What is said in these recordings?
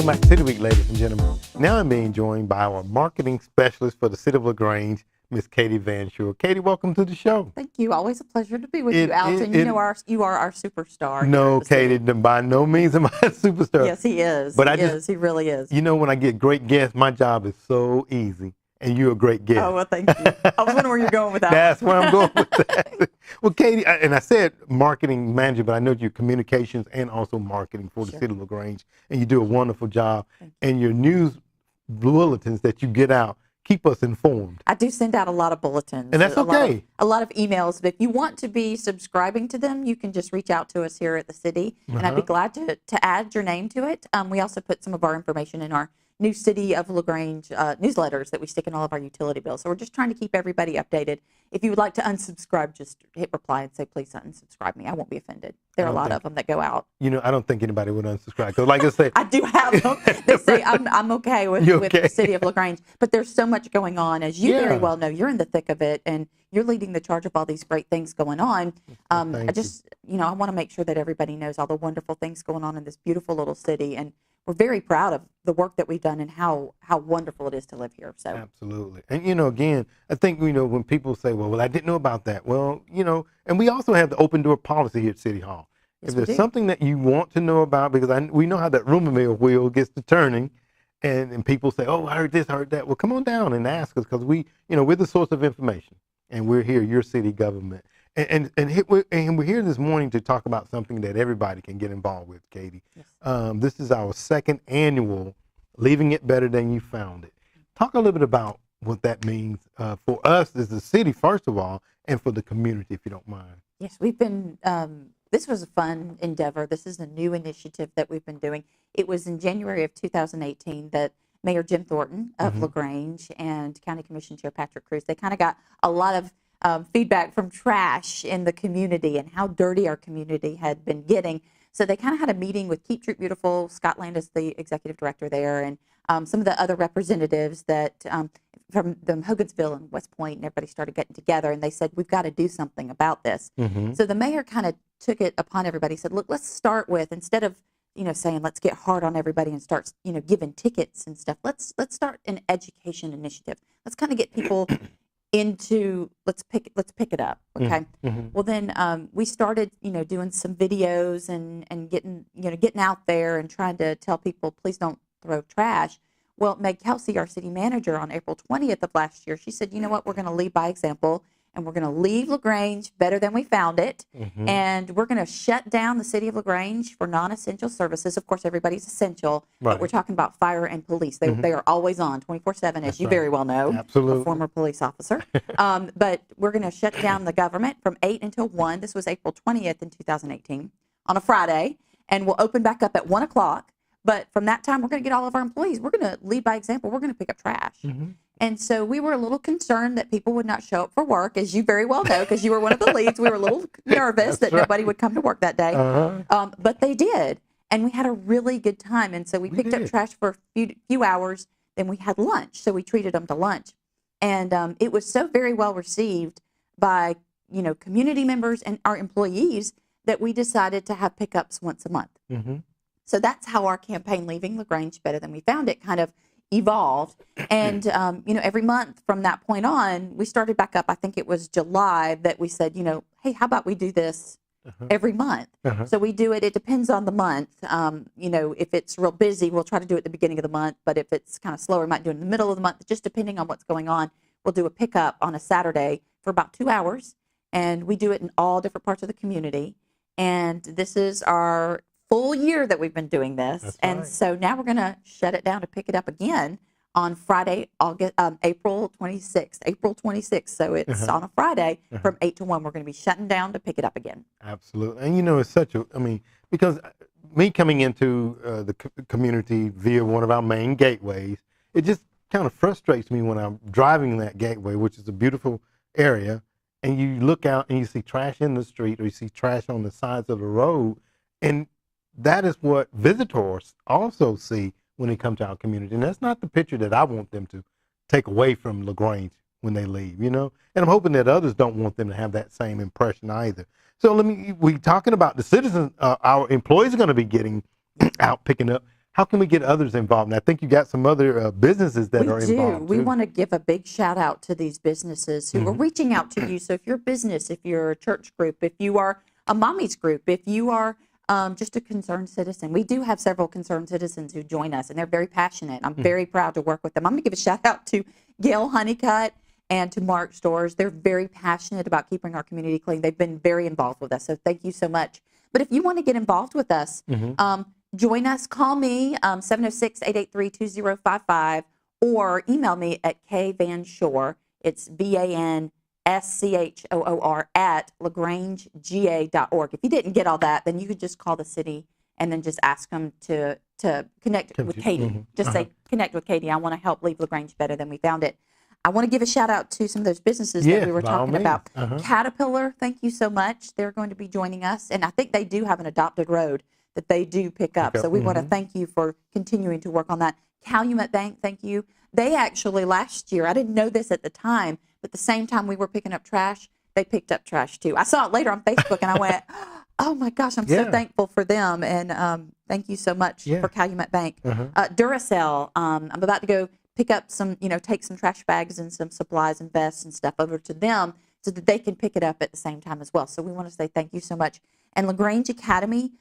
Welcome back to City Week, ladies and gentlemen. Now I'm being joined by our marketing specialist for the City of LaGrange, Miss Katie Van Schoor. Katie, welcome to the show. Thank you. Always a pleasure to be with you, Alton. You are our superstar. No, Katie, by no means am I a superstar. Yes, he is. But he really is. You know, when I get great guests, my job is so easy. And you're a great guest. Oh, well, thank you. I was wondering where you're going with that. That's where I'm going with that. Well, Katie, and I said marketing manager, but I know you're communications and also marketing for the City of LaGrange, and you do a wonderful job. And your news bulletins that you get out keep us informed. I do send out a lot of bulletins. And that's okay. A lot of emails. But if you want to be subscribing to them, you can just reach out to us here at the city, and I'd be glad to add your name to it. We also put some of our information in our new City of LaGrange newsletters that we stick in all of our utility bills. So we're just trying to keep everybody updated. If you would like to unsubscribe, just hit reply and say, please unsubscribe me. I won't be offended. There are a lot of them that go out. You know, I don't think anybody would unsubscribe. Because like I said, I do have them. They say I'm okay with the City of LaGrange. But there's so much going on. As you very well know, you're in the thick of it, and you're leading the charge of all these great things going on. I want to make sure that everybody knows all the wonderful things going on in this beautiful little city. And we're very proud of the work that we've done and how wonderful it is to live here. So absolutely. And, again, I think, when people say, well, I didn't know about that. Well, and we also have the open door policy here at City Hall. Yes, if there's something that you want to know about, because we know how that rumor mill wheel gets to turning, and people say, oh, I heard this, I heard that. Well, come on down and ask us, because we're the source of information, and we're here, your city government. And we're here this morning to talk about something that everybody can get involved with, Katie. Yes. This is our second annual Leaving It Better Than You Found It. Talk a little bit about what that means for us as a city, first of all, and for the community, if you don't mind. Yes, we've been, this was a fun endeavor. This is a new initiative that we've been doing. It was in January of 2018 that Mayor Jim Thornton of LaGrange and County Commission Chair Patrick Cruz, they kind of got a lot of feedback from trash in the community and how dirty our community had been getting. So they kind of had a meeting with Keep Street Beautiful. Scott Land is the executive director there, and some of the other representatives that from Hogansville and West Point, and everybody started getting together, and they said, we've got to do something about this. So the mayor kind of took it upon everybody, said, look, let's start with, instead of saying let's get hard on everybody and start giving tickets and stuff, let's start an education initiative. Let's kind of get people into let's pick it up. Okay. Well, then we started doing some videos and getting out there and trying to tell people, please don't throw trash. Well, Meg Kelsey, our city manager, on April 20th of last year, she said, you know what, we're going to lead by example, and we're going to leave LaGrange better than we found it. And we're going to shut down the City of LaGrange for non-essential services. Of course, everybody's essential, but we're talking about fire and police. They are always on 24/7, as you very well know. Absolutely. A former police officer. But we're going to shut down the government from 8 until 1. This was April 20th in 2018 on a Friday, and we'll open back up at 1 o'clock. But from that time, we're going to get all of our employees. We're going to lead by example. We're going to pick up trash. And so we were a little concerned that people would not show up for work, as you very well know, because you were one of the leads. We were a little nervous that nobody would come to work that day. But they did. And we had a really good time. And so we picked up trash for a few hours. Then we had lunch. So we treated them to lunch. And it was so very well received by, community members and our employees that we decided to have pickups once a month. So that's how our campaign, Leaving LaGrange Better Than We Found It, kind of evolved. And, every month from that point on, we started back up. I think it was July that we said, hey, how about we do this every month? So we do it. It depends on the month. If it's real busy, we'll try to do it at the beginning of the month. But if it's kind of slower, we might do it in the middle of the month. Just depending on what's going on, we'll do a pickup on a Saturday for about 2 hours. And we do it in all different parts of the community. And this is our full year that we've been doing this. So now we're going to shut it down to pick it up again on Friday, April 26th. So it's on a Friday from 8 to 1. We're going to be shutting down to pick it up again. Absolutely. And it's such because me coming into the community via one of our main gateways, it just kind of frustrates me when I'm driving that gateway, which is a beautiful area, and you look out and you see trash in the street or you see trash on the sides of the road, and that is what visitors also see when they come to our community. And that's not the picture that I want them to take away from LaGrange when they leave, And I'm hoping that others don't want them to have that same impression either. So we talking about the citizens, our employees are going to be getting out, picking up. how can we get others involved? And I think you got some other businesses that are involved. We want to give a big shout out to these businesses who are reaching out to you. So if you're a business, if you're a church group, if you are a mommy's group, if you are just a concerned citizen, we do have several concerned citizens who join us, and they're very passionate. I'm very proud to work with them. I'm going to give a shout out to Gail Honeycutt and to Mark Stores. They're very passionate about keeping our community clean. They've been very involved with us, so thank you so much. But if you want to get involved with us, join us. Call me, 706-883-2055, or email me at kvanschoor. It's VANSCHOOR at LaGrangeGA.org. If you didn't get all that, then you could just call the city and then just ask them to connect with Katie. Just say, connect with Katie. I want to help leave LaGrange better than we found it. I want to give a shout out to some of those businesses that we were talking about. Caterpillar, thank you so much. They're going to be joining us. And I think they do have an adopted road that they do pick up. So we want to thank you for continuing to work on that. Calumet Bank, thank you. They actually last year, I didn't know this at the time, but the same time we were picking up trash, they picked up trash too. I saw it later on Facebook and I went, oh my gosh, I'm so thankful for them. And thank you so much for Calumet Bank. Duracell, I'm about to go pick up some, take some trash bags and some supplies and vests and stuff over to them so that they can pick it up at the same time as well. So we want to say thank you so much. And LaGrange Academy,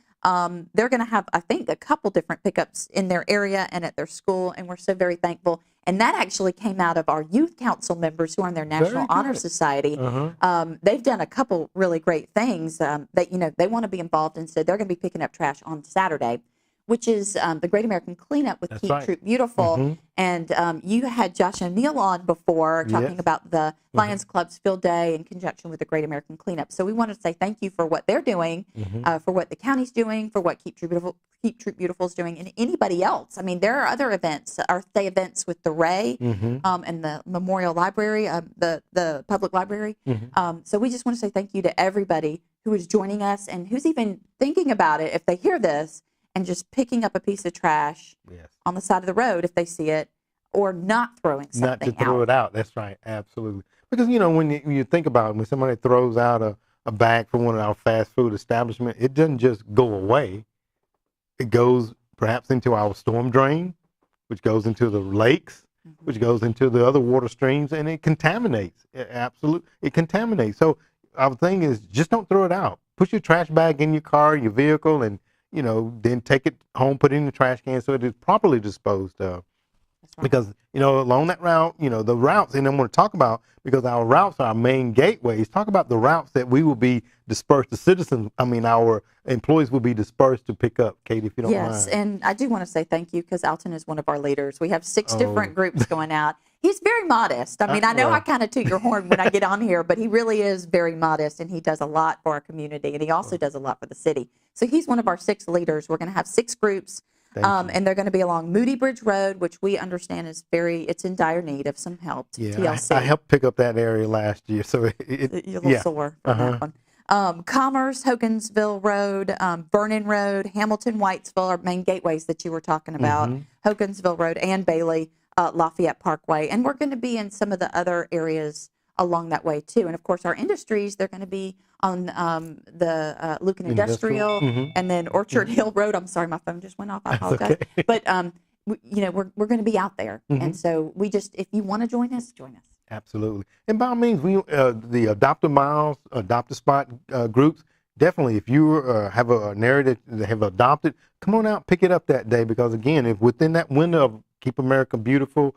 they're going to have, I think, a couple different pickups in their area and at their school, and we're so very thankful. And that actually came out of our youth council members who are in their National Honor Society. They've done a couple really great things that, they want to be involved in, so they're going to be picking up trash on Saturday, which is the Great American Cleanup with Keep Troop Beautiful. And you had Josh O'Neill on before talking about the Lions Club's Field Day in conjunction with the Great American Cleanup. So we want to say thank you for what they're doing, for what the county's doing, for what Keep Troop Beautiful is doing, and anybody else. I mean, there are other events, Earth Day events with the Ray and the Memorial Library, the public library. So we just want to say thank you to everybody who is joining us and who's even thinking about it if they hear this, and just picking up a piece of trash on the side of the road if they see it, or not throwing something out. Not to throw it out. That's right. Absolutely. Because, when you think about it, when somebody throws out a bag from one of our fast food establishments, it doesn't just go away. It goes perhaps into our storm drain, which goes into the lakes, which goes into the other water streams, and it contaminates. It contaminates. So our thing is just don't throw it out. Put your trash bag in your car, your vehicle, and then take it home, put it in the trash can so it is properly disposed of. Because, along that route, the routes, and I'm going to talk about, because our routes are our main gateways, talk about the routes that we will be dispersed, our employees will be dispersed to pick up, Katie, if you don't mind. Yes, and I do want to say thank you because Alton is one of our leaders. We have 6 different groups going out. He's very modest. I mean, I know I kind of toot your horn when I get on here, but he really is very modest, and he does a lot for our community, and he also does a lot for the city. So he's one of our 6 leaders. We're going to have 6 groups, and they're going to be along Moody Bridge Road, which we understand is it's in dire need of some help. TLC. I helped pick up that area last year, so you're a little sore from that one. Commerce, Hogansville Road, Vernon Road, Hamilton, Whitesville are main gateways that you were talking about. Hogansville Road and Bailey, Lafayette Parkway, and we're going to be in some of the other areas along that way too. And of course, our industries, they're going to be on the Lucan Industrial and then Orchard Hill Road. I'm sorry, my phone just went off. I apologize. But we're going to be out there, and so if you want to join us, join us. Absolutely. And by all means, the Adopt-A Miles, Adopt-A Spot groups, definitely, if you have a narrative that have adopted, come on out, pick it up that day, because again, if within that window of Keep America Beautiful,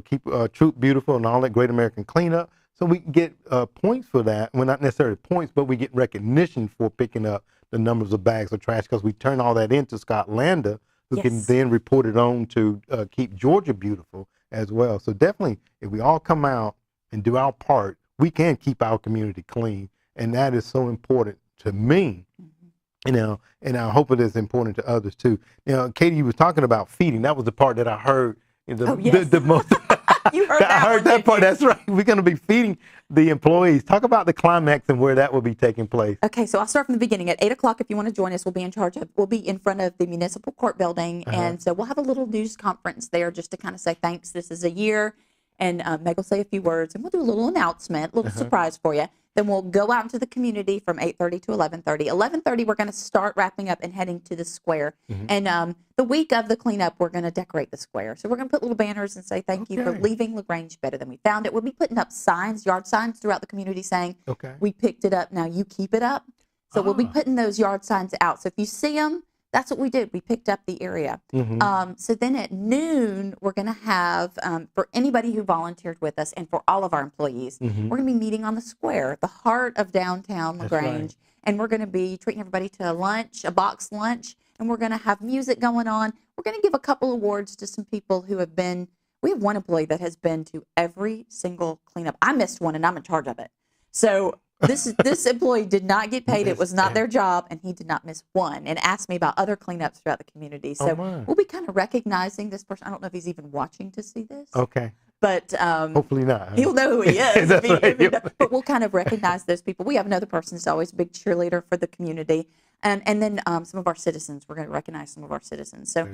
Keep Troop Beautiful and all that Great American Cleanup, so we get points for that. Well, not necessarily points, but we get recognition for picking up the numbers of bags of trash, because we turn all that into Scott Landa, who can then report it on to Keep Georgia Beautiful as well. So definitely, if we all come out and do our part, we can keep our community clean, and that is so important to me. And I hope it is important to others too. Katie, you was talking about feeding. That was the part that I heard the most. You heard that. I heard that part. That's right. We're going to be feeding the employees. Talk about the climax and where that will be taking place. Okay, so I'll start from the beginning. At 8 o'clock, if you want to join us, we'll be in front of the municipal court building, and so we'll have a little news conference there just to kind of say thanks. This is a year and Meg will say a few words, and we'll do a little announcement, a little surprise for you. Then we'll go out into the community from 8:30 to 11:30. 11:30, we're going to start wrapping up and heading to the square. And the week of the cleanup, we're going to decorate the square. So we're going to put little banners and say thank you for leaving LaGrange better than we found it. We'll be putting up signs, yard signs throughout the community saying, we picked it up, now you keep it up. So we'll be putting those yard signs out. So if you see them, that's what we did. We picked up the area. So then at noon, we're going to have, for anybody who volunteered with us and for all of our employees, we're going to be meeting on the square, the heart of downtown LaGrange. And we're going to be treating everybody to a lunch, a box lunch, and we're going to have music going on. We're going to give a couple awards to some people who have been, we have one employee that has been to every single cleanup. I missed one and I'm in charge of it. So this employee did not get paid. It was not their job, and he did not miss one, and asked me about other cleanups throughout the community. So we'll be kind of recognizing this person. I don't know if he's even watching to see this. But hopefully not. He'll know who he is. That's right. But we'll kind of recognize those people. We have another person who's always a big cheerleader for the community. And then some of our citizens. We're going to recognize some of our citizens. So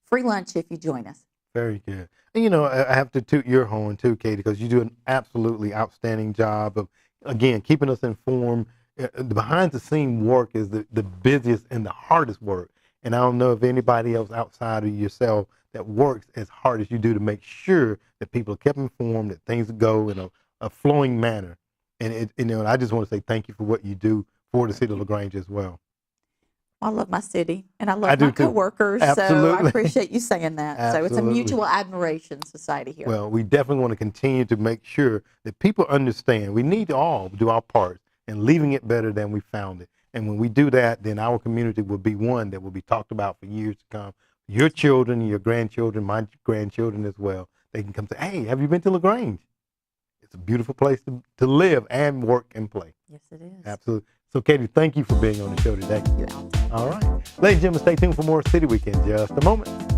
free lunch if you join us. Very good. And, you know, I have to toot your horn too, Katie, because you do an absolutely outstanding job of, again, keeping us informed. The behind-the-scene work is the busiest and the hardest work. And I don't know if anybody else outside of yourself that works as hard as you do to make sure that people are kept informed, that things go in a flowing manner. And, you know, I just want to say thank you for what you do for the city of LaGrange as well. I love my city, and I love my coworkers, so I appreciate you saying that. Absolutely. So it's a mutual admiration society here. Well, we definitely want to continue to make sure that people understand we need to all do our part in leaving it better than we found it. And when we do that, then our community will be one that will be talked about for years to come. Your children, your grandchildren, my grandchildren as well, they can come say, hey, have you been to LaGrange? It's a beautiful place to live and work and play. Yes, it is. Absolutely. So, Katie, thank you for being on the show today. Thank you, Al. All right. Ladies and gentlemen, stay tuned for more City Week in just a moment.